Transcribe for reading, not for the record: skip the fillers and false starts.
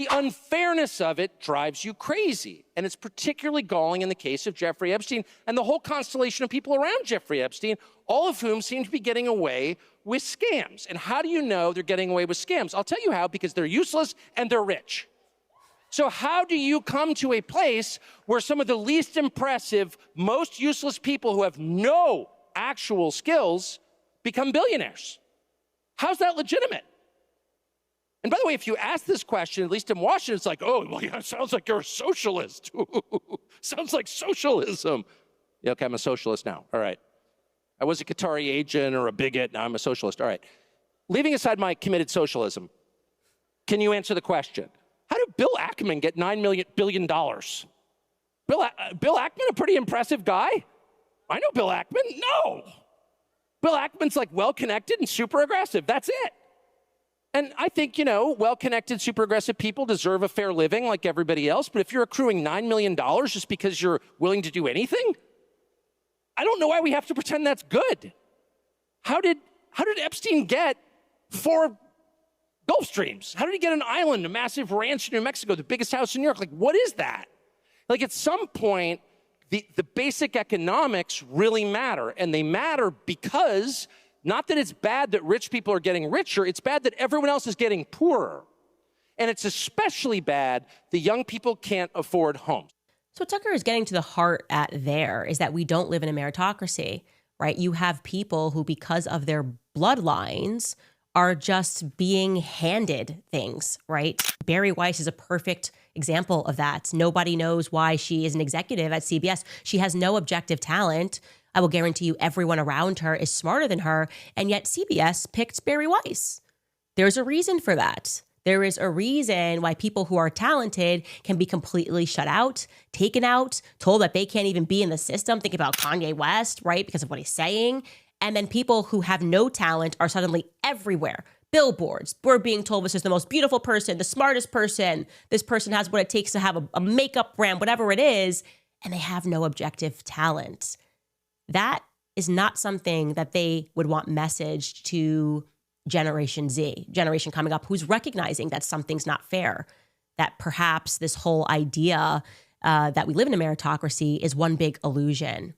The unfairness of it drives you crazy. And it's particularly galling in the case of Jeffrey Epstein and the whole constellation of people around Jeffrey Epstein, all of whom seem to be getting away with scams. And how do you know they're getting away with scams? I'll tell you how, because they're useless and they're rich. So how do you come to a place where some of the least impressive, most useless people who have no actual skills become billionaires? How's that legitimate? And by the way, if you ask this question, at least in Washington, it's like, oh, well, yeah, it sounds like you're a socialist. Sounds like socialism. Yeah, okay, I'm a socialist now. All right. I was a Qatari agent or a bigot. Now I'm a socialist. All right. Leaving aside my committed socialism, can you answer the question? How did Bill Ackman get $9 billion? Bill Ackman, a pretty impressive guy? I know Bill Ackman. No. Bill Ackman's like well-connected and super aggressive. That's it. And I think, well-connected, super aggressive people deserve a fair living like everybody else. But if you're accruing $9 million just because you're willing to do anything, I don't know why we have to pretend that's good. How did Epstein get 4 Gulf Streams? How did he get an island, a massive ranch in New Mexico, the biggest house in New York? Like, what is that? Like, at some point, the basic economics really matter. And they matter because not that it's bad that rich people are getting richer, it's bad that everyone else is getting poorer. And it's especially bad the young people can't afford homes. So what Tucker is getting to the heart at there is that we don't live in a meritocracy, right? You have people who, because of their bloodlines, are just being handed things, right? Bari Weiss is a perfect example of that. Nobody knows why she is an executive at CBS. She has no objective talent. I will guarantee you everyone around her is smarter than her, and yet CBS picked Bari Weiss. There's a reason for that. There is a reason why people who are talented can be completely shut out, taken out, told that they can't even be in the system. Think about Kanye West, right? Because of what he's saying. And then people who have no talent are suddenly everywhere. Billboards. We're being told this is the most beautiful person, the smartest person. This person has what it takes to have a makeup brand, whatever it is, and they have no objective talent. That is not something that they would want messaged to Generation Z, generation coming up, who's recognizing that something's not fair, that perhaps this whole idea that we live in a meritocracy is one big illusion.